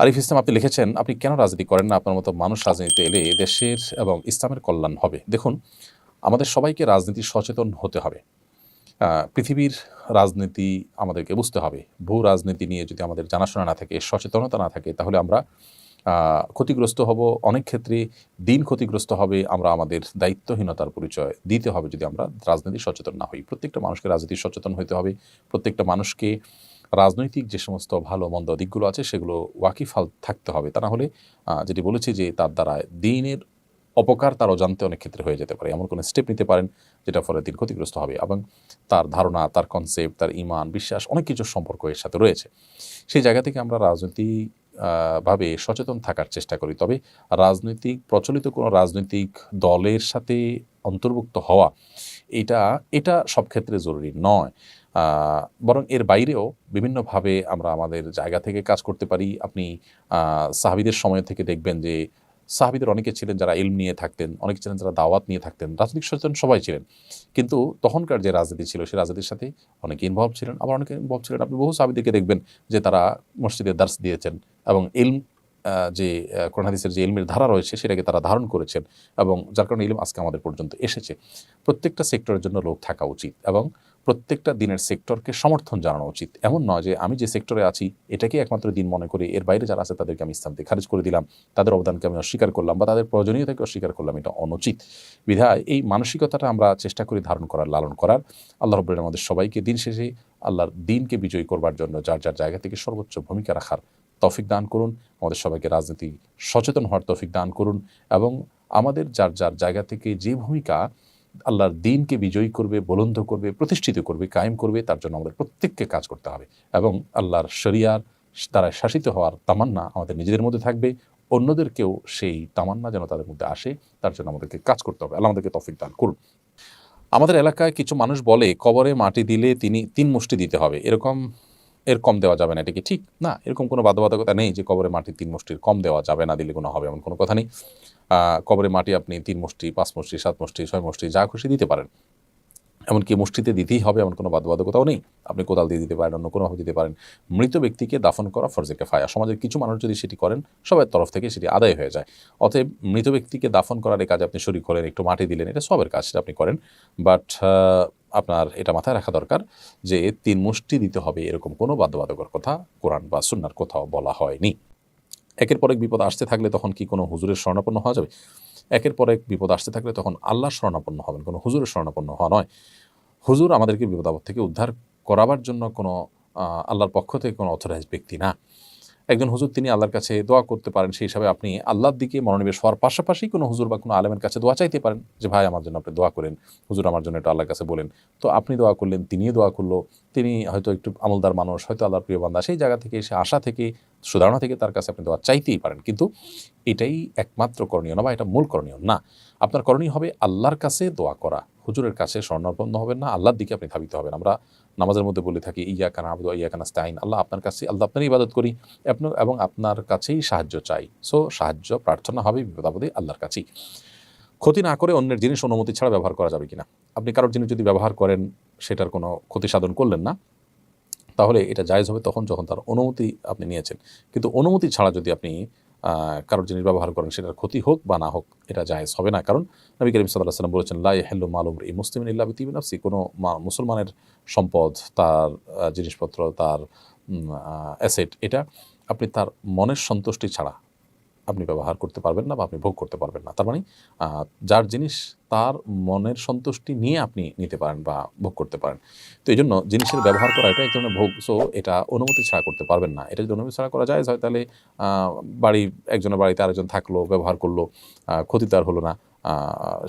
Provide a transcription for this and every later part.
আরিফ ইসলাম আপনি লিখেছেন, আপনি কেন রাজনীতি করেন না? আপনার মতো মানুষ রাজনীতিতে এলে দেশের এবং ইসলামের কল্যাণ হবে। দেখুন, আমাদের সবাইকে রাজনীতি সচেতন হতে হবে। পৃথিবীর রাজনীতি আমাদেরকে বুঝতে হবে। ভূ রাজনীতি নিয়ে যদি আমাদের জানাশোনা না থাকে, সচেতনতা না থাকে, তাহলে আমরা ক্ষতিগ্রস্ত হব। অনেক ক্ষেত্রে দিন ক্ষতিগ্রস্ত হবে। আমরা আমাদের দায়িত্বহীনতার পরিচয় দিতে হবে যদি আমরা রাজনীতি সচেতন না হই। প্রত্যেকটা মানুষকে রাজনীতি সচেতন হইতে হবে। প্রত্যেকটা মানুষকে রাজনৈতিক যে সমস্ত ভালো মন্দ দিকগুলো আছে সেগুলো ওয়াকিফাল থাকতে হবে। তা না হলে যেটি বলেছি যে তার দ্বারা দিনের অপকার তার অজান্তে অনেক ক্ষেত্রে হয়ে যেতে পারে। এমন কোনো স্টেপ নিতে পারেন যেটা ফলে দিন ক্ষতিগ্রস্ত হবে এবং তার ধারণা, তার কনসেপ্ট, তার ঈমান, বিশ্বাস অনেক কিছুর সম্পর্ক এর সাথে রয়েছে। সেই জায়গা থেকে আমরা রাজনীতি ভাবে সচেতন থাকার চেষ্টা করি। তবে রাজনৈতিক প্রচলিত কোনো রাজনৈতিক দলের সাথে অন্তর্ভুক্ত হওয়া এটা সব ক্ষেত্রে জরুরি নয়। আ বরং এর বাইরেও বিভিন্নভাবে আমরা আমাদের জায়গা থেকে কাজ করতে পারি। আপনি সাহাবীদের সময় থেকে দেখবেন যে সাহাবীদের অনেকে ছিলেন যারা ইলম নিয়ে থাকতেন, অনেকে ছিলেন যারা দাওয়াত নিয়ে থাকতেন। রাজনৈতিক সচেতন সবাই ছিলেন। কিন্তু তখনকার যে রাজনীতি ছিল সেই রাজনীতির সাথে অনেকে ইনভলভ ছিলেন, আবার অনেকে ইনভলভ ছিলেন। আপনি বহু সাহাবীদেরকে দেখবেন যে তারা মসজিদে দার্স দিয়েছেন এবং ইলম যে কোরআন হাদিসের যে ইলমের ধারা রয়েছে সেটাকে তারা ধারণ করেছেন এবং যার কারণে ইলম আজকে আমাদের পর্যন্ত এসেছে। প্রত্যেকটা সেক্টরের জন্য লোক থাকা উচিত এবং প্রত্যেকটা দিনের সেক্টরকে সমর্থন জানানো উচিত। এমন নয় যে আমি যে সেক্টরে আছি এটাকেই একমাত্র দিন মনে করে এর বাইরে যারা আছে তাদেরকে আমি ইসলাম থেকে খারিজ করে দিলাম, তাদের অবদানকে আমি অস্বীকার করলাম বা তাদের প্রয়োজনীয়তাকে অস্বীকার করলাম, এটা অনুচিত। বিধায় এই মানসিকতাটা আমরা চেষ্টা করি ধারণ করার, লালন করার। আল্লাহ রাব্বুল আলামিন আমাদের সবাইকে দিন শেষে আল্লাহর দ্বীনকে বিজয়ী করবার জন্য যার যার জায়গা থেকে সর্বোচ্চ ভূমিকা রাখার তৌফিক দান করুন। আমাদের সবাইকে রাজনীতি সচেতন হওয়ার তৌফিক দান করুন এবং আমাদের যার যার জায়গা থেকে যে ভূমিকা আল্লাহর দ্বীনকে বিজয়ী করবে, বুলন্দ করবে, প্রতিষ্ঠিত করবে, কায়েম করবে, তার জন্য আমাদের প্রত্যেককে কাজ করতে হবে এবং আল্লাহর শরিয়ার দ্বারা শাসিত হওয়ার তামান্না আমাদের নিজেদের মধ্যে থাকবে। অন্যদেরকেও সেই তামান্না যেন তাদের মধ্যে আসে, তার জন্য আমাদেরকে কাজ করতে হবে। আল্লাহ আমাদেরকে তৌফিক দান করুন। আমাদের এলাকায় কিছু মানুষ বলে কবরে মাটি দিলে ৩ মুষ্টি দিতে হবে। এর কম দেওয়া যাবে না। এটা কি ঠিক? না, এরকম কোনো বাধ্যবাধকতা নেই যে কবরে মাটি ৩ মুষ্টির কম দেওয়া যাবে না, দিলে গুনাহ হবে এমন কোনো কথা নেই। কবরে মাটি আপনি ৩ মুষ্টি, ৫ মুষ্টি, ৭ মুষ্টি, ৬ মুষ্টি যা খুশি দিতে পারেন। এমনকি মুষ্টিতে দিতেই হবে এমন কোনো বাধ্যবাধকতাও নেই। আপনি কোদাল দিয়ে দিতে পারেন, অন্য কোনোভাবে দিতে পারেন। মৃত ব্যক্তিকে দাফন করা ফরজে কিফায়া। সমাজের কিছু মানুষ যদি সেটি করেন, সবার তরফ থেকে সেটি আদায় হয়ে যায়। অতএব মৃত ব্যক্তিকে দাফন করার এই কাজে আপনি শরিক হলেন, একটু মাটি দিলেন, এটা সবের কাজ, সেটা আপনি করেন। বাট আপনার এটা মাথায় রাখা দরকার যে ৩ মুষ্টি দিতে হবে এরকম কোনো বাধ্যবাধকতার কথা কোরআন বা সুন্নাহর কোথাও বলা হয়নি। একের পর এক বিপদ আসতে থাকলে তখন কি কোনো হুজুরের শরণাপন্ন হওয়া যাবে? একের পর এক বিপদ আসতে থাকলে তখন আল্লাহর শরণাপন্ন হবেন, কোনো হুজুরের শরণাপন্ন হওয়া নয়। হুজুর আমাদেরকে বিপদ-আপদ থেকে উদ্ধার করাবার জন্য কোনো আল্লাহর পক্ষ থেকে কোনো অথরাইজড ব্যক্তি না। একজন হুজুর তিনি আল্লাহর কাছে দোয়া করতে পারেন, সেই হিসাবে আপনি আল্লাহর দিকে মনোনিবেশ হওয়ার পাশাপাশি কোনো হুজুর বা কোনো আলেমের কাছে দোয়া চাইতে পারেন যে, ভাই আমার জন্য আপনি দোয়া করেন, হুজুর আমার জন্য একটু আল্লাহর কাছে বলেন। তো আপনি দোয়া করলেন, তিনিও দোয়া করল। তিনি হয়তো একটু আমলদার মানুষ, হয়তো আল্লাহর প্রিয় বান্দা। সেই জায়গা থেকে, সে আশা থেকে, সুধারণা থেকে তার কাছে আপনি দোয়া চাইতেই পারেন। কিন্তু এটাই একমাত্র করণীয় না বা এটা মূল করণীয় না। আপনার করণীয় হবে আল্লাহর কাছে দোয়া করা। হুজুরের কাছে শরণাপন্ন হবেন না, আল্লাহর দিকে আপনি ধাবিত হবেন। আমরা নামাজের মধ্যে বলে থাকি, ইয়াকা না'বুদু ওয়া ইয়াকা নাস্তাঈন। আল্লাহ আপনার কাছে, আল্লাহ আপনারই ইবাদত করি এবং আপনার কাছেই সাহায্য চাই। সো সাহায্য প্রার্থনা হবে বিপদ-আপদে আল্লাহর কাছেই। ক্ষতি না করে অন্যের জিনিস অনুমতি ছাড়া ব্যবহার করা যাবে কিনা? আপনি কারোর জিনিস যদি ব্যবহার করেন, সেটার কোনো ক্ষতি সাধন করলেন না, তাহলে এটা জায়েজ হবে তখন যখন তার অনুমতি আপনি নিয়েছেন। কিন্তু অনুমতি ছাড়া যদি আপনি কারোর জিনিস ব্যবহার করেন, সেটার ক্ষতি হোক বা না হোক, এটা জায়েজ হবে না। কারণ নবী করিম সাল্লাল্লাহু আলাইহি ওয়াসাল্লাম বলেছেন, লা ইয়াহিল্লু মালু ইমরিইন মুসলিমিন ইল্লা বিতিবি নাফসি। কোনো মুসলমানের সম্পদ, তার জিনিসপত্র, তার অ্যাসেট, এটা আপনি তার মনের সন্তুষ্টি ছাড়া আপনি ব্যবহার করতে পারবেন না বা আপনি ভোগ করতে পারবেন না। তার মানে যার জিনিস তার মনের সন্তুষ্টি নিয়ে আপনি নিতে পারেন বা ভোগ করতে পারেন। তো এইজন্য জিনিসের ব্যবহার করা এটা এক ধরনের ভোগ। সো এটা অনুমতি ছাড়া করতে পারবেন না। এটা যদি অনুমতি ছাড়া করা জায়েজ হয় তাহলে আ একজনের বাড়িতে আরেকজন থাকলো, ব্যবহার করলো, ক্ষতি তার হলো না।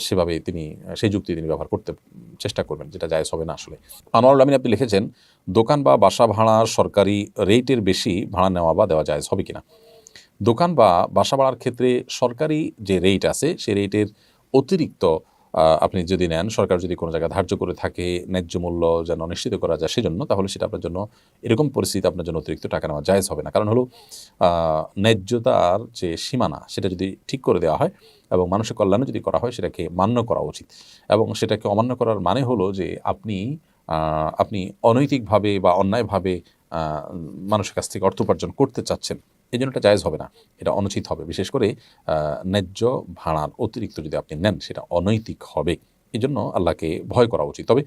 সেভাবে তিনি সেই যুক্তি তিনি ব্যবহার করতে চেষ্টা করবেন, যেটা জায়েজ হবে না আসলে। আনোয়ারুল আমিন আপনি লিখেছেন, দোকান বা বাসা ভাড়া সরকারি রেটের বেশি ভাড়া নেওয়া বা দেওয়া জায়েজ হবে কিনা? দোকান বা বাসা ভাড়ার ক্ষেত্রে সরকারি যে রেট আছে, সেই রেটের অতিরিক্ত আপনি যদি নেন, সরকার যদি কোনো জায়গায় ধার্য করে থাকে ন্যায্য মূল্য যেন নিশ্চিত করা যায় সেজন্য, তাহলে সেটা আপনার জন্য, এরকম পরিস্থিতিতে আপনার জন্য অতিরিক্ত টাকা নেওয়া জায়েজ হবে না। কারণ হলো ন্যায্যতার যে সীমানা, সেটা যদি ঠিক করে দেওয়া হয় এবং মানুষের কল্যাণে যদি করা হয়, সেটাকে মান্য করা উচিত। এবং সেটাকে অমান্য করার মানে হলো যে আপনি অনৈতিকভাবে বা অন্যায়ভাবে আ মানুষের কাছ থেকে অর্থ উপার্জন করতে চাচ্ছেন। এই জন্য এটা জায়েজ হবে না, এটা অনুচিত হবে। বিশেষ করে ন্যায্য ভাড়ার অতিরিক্ত যদি আপনি নেন সেটা অনৈতিক হবে। এই জন্য আল্লাহকে ভয় করা উচিত। তবে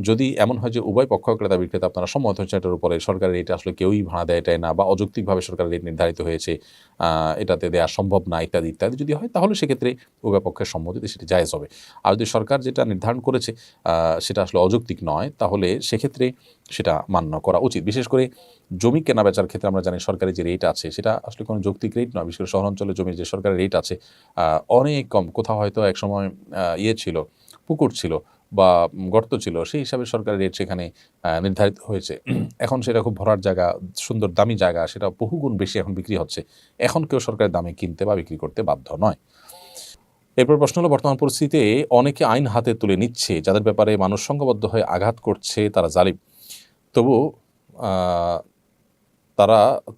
যদি এমন হয় যে উভয় পক্ষ ক্রেতা বিক্রেতা আপনারা সম্মত হয়েছে এটার উপরে, সরকারের রেট আসলে কেউই ভাড়া দেয় এটাই না, বা অযৌক্তিকভাবে সরকারের রেট নির্ধারিত হয়েছে, এটাতে দেওয়া সম্ভব না, ইত্যাদি ইত্যাদি যদি হয়, তাহলে সেক্ষেত্রে উভয় পক্ষের সম্মতিতে সেটি জায়েজ হবে। আর যদি সরকার যেটা নির্ধারণ করেছে সেটা আসলে অযৌক্তিক নয়, তাহলে সেক্ষেত্রে সেটা মান্য করা উচিত। বিশেষ করে জমি কেনা বেচার ক্ষেত্রে আমরা জানি সরকারি যে রেট আছে সেটা আসলে কোনো যৌক্তিক রেট নয়। বিশেষ করে শহরাঞ্চলে জমির যে সরকারি রেট আছে অনেক কম। কোথাও হয়তো একসময় ছিল, পুকুর ছিল বা গর্ত ছিল, সেই হিসাবে সরকারি রেট সেখানে নির্ধারিত হয়েছে। এখন সেটা খুব ভরাট জায়গা, সুন্দর দামি জায়গা, সেটা বহুগুণ বেশি এখন বিক্রি হচ্ছে। এখন কেউ সরকারি দামে কিনতে বা বিক্রি করতে বাধ্য নয়। এরপর প্রশ্ন হলো, বর্তমান পরিস্থিতিতে অনেকে আইন হাতে তুলে নিচ্ছে, যাদের ব্যাপারে মানুষ সংঘবদ্ধ হয়ে আঘাত করছে, তারা জালিম।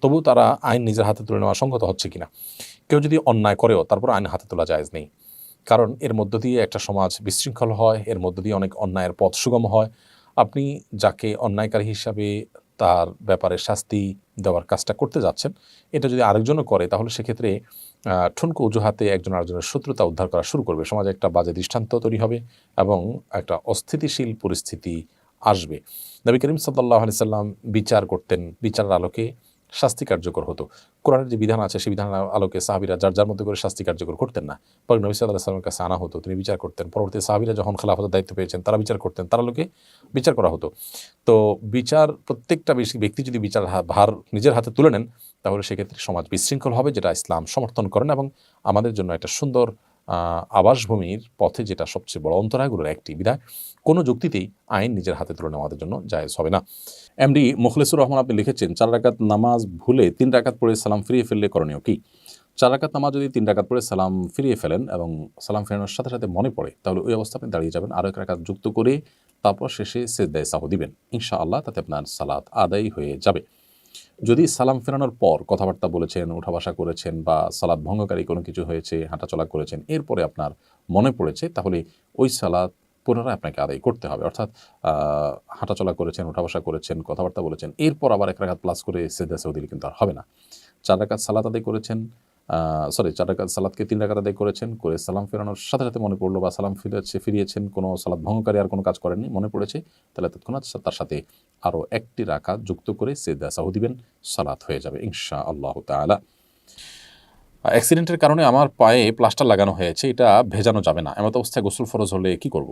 তবু তারা আইন নিজের হাতে তুলে নেওয়া সংগত হচ্ছে কিনা? কেউ যদি অন্যায় করেও তারপর আইন হাতে তোলা জায়েজ নেই, কারণ এর মধ্য দিয়ে একটা সমাজ বিশৃঙ্খল হয়, এর মধ্য দিয়ে অনেক অন্যায়ের পথ সুগম হয়। আপনি যাকে অন্যায়কারী হিসাবে তার ব্যাপারে শাস্তি দেওয়ার কাজটা করতে যাচ্ছেন, এটা যদি আরেকজনও করে, তাহলে সেক্ষেত্রে ঠুনকো অজুহাতে একজন আরেকজনের শত্রুতা উদ্ধার করা শুরু করবে, সমাজে একটা বাজে দৃষ্টান্ত তৈরি হবে এবং একটা অস্থিতিশীল পরিস্থিতি আসবে। নবী করিম সাল্লাল্লাহু আলাইহি সাল্লাম বিচার করতেন, বিচারের আলোকে শাস্তি কার্যকর হতো। কোরআনের যে বিধান আছে সেই বিধানের আলোকে সাহাবীরা যার যার মধ্যে করে শাস্তি কার্যকর করতেন না, পরে নবী সাল্লাল্লাহু আলাইহি সাল্লামের কাছে আনা হতো, তিনি বিচার করতেন। পরবর্তী সাহাবীরা যখন খেলাফতের দায়িত্ব পেয়েছেন তারা বিচার করতেন, তার আলোকে বিচার করা হতো। তো বিচার, প্রত্যেকটা ব্যক্তি যদি বিচার ভার নিজের হাতে তুলে নেন, তাহলে সেক্ষেত্রে সমাজ বিশৃঙ্খল হবে, যেটা ইসলাম সমর্থন করেন এবং আমাদের জন্য একটা সুন্দর আবাসভূমির পথে যেটা সবচেয়ে বড় অন্তরায়গুলোর একটি। বিধায় কোনো যুক্তিতেই আইন নিজের হাতে তুলে নেওয়া আমাদের জন্য জায়েজ হবে না। এমডি মুখলেসুর রহমান আপনি লিখেছেন, 4 রাকাত নামাজ ভুলে 3 রাকাত পড়ে সালাম ফিরিয়ে ফেললে করণীয় কি? 4 রাকাত নামাজ যদি 3 রাকাত পড়ে সালাম ফিরিয়ে ফেলেন এবং সালাম ফেরানোর সাথে সাথে মনে পড়ে, তাহলে ওই অবস্থা আপনি দাঁড়িয়ে যাবেন, আরও 1 রাকাত যুক্ত করে তারপর শেষে সিজদায়ে সাহু দিবেন। ইনশাআল্লাহ তাতে আপনার সালাত আদায় হয়ে যাবে। যদি সালাম ফেরানোর পর কথাবার্তা বলেছেন, উঠা বসা করেছেন বা সালাত ভঙ্গকারী কোনো কিছু হয়েছে, হাঁটাচলা করেছেন, এরপরে আপনার মনে পড়েছে, তাহলে ওই সালাত পুনরায় আপনাকে আদায় করতে হবে। অর্থাৎ হাঁটাচলা করেছেন, উঠা বসা করেছেন, কথাবার্তা বলেছেন, এরপর আবার 1 রাকাত প্লাস করে সিজদা সাহু দিলে কিন্তু আর হবে না। 4 রাকাত সালাত আদায় করেছেন, 4 রাকাত সালাতকে 3 রাকাত আদায় করেছেন, করে সালাম ফেরানোর সাথে সাথে মনে পড়লো বা সালাম ফিরিয়েছেন, কোনো সালাত ভঙ্গকারী আর কোনো কাজ করেননি, মনে পড়েছে, তাহলে তৎক্ষণাৎ তার সাথে আরও 1টি রাকাত যুক্ত করে সিজদা সাহু দিবেন, সালাত হয়ে যাবে ইনশাআল্লাহু তাআলা। অ্যাক্সিডেন্টের কারণে আমার পায়ে প্লাস্টার লাগানো হয়েছে, এটা ভেজানো যাবে না, এমত অবস্থায় গোসল ফরজ হলে কি করব?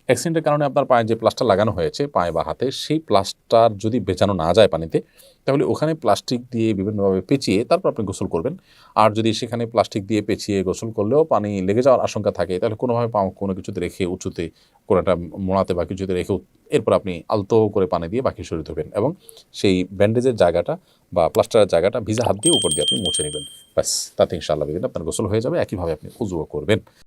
অ্যাক্সিডেন্টের কারণে আপনার পায়ে যে প্লাস্টার লাগানো হয়েছে, পায়ে বা হাতে, সেই প্লাস্টার যদি ভেজানো না যায় পানিতে, তাহলে ওখানে প্লাস্টিক দিয়ে বিভিন্নভাবে পেঁচিয়ে তারপর আপনি গোসল করবেন। আর যদি সেখানে প্লাস্টিক দিয়ে পেঁচিয়ে গোসল করলেও পানি লেগে যাওয়ার আশঙ্কা থাকে, তাহলে কোনোভাবে পা কোনো কিছুতে রেখে, উঁচুতে কোনো একটা মোড়াতে বা কিছুতে রেখে এরপর আপনি আলতো করে পানি দিয়ে বাকি শরীর ধুবেন এবং সেই ব্যান্ডেজের জায়গাটা বা প্লাস্টারের জায়গাটা ভিজা হাত দিয়ে উপর দিয়ে আপনি মুছে নেবেন। ব্যাস, তাতে ইনশাআল্লাহ আপনার গোসল হয়ে যাবে। একইভাবে আপনি উযুও করবেন।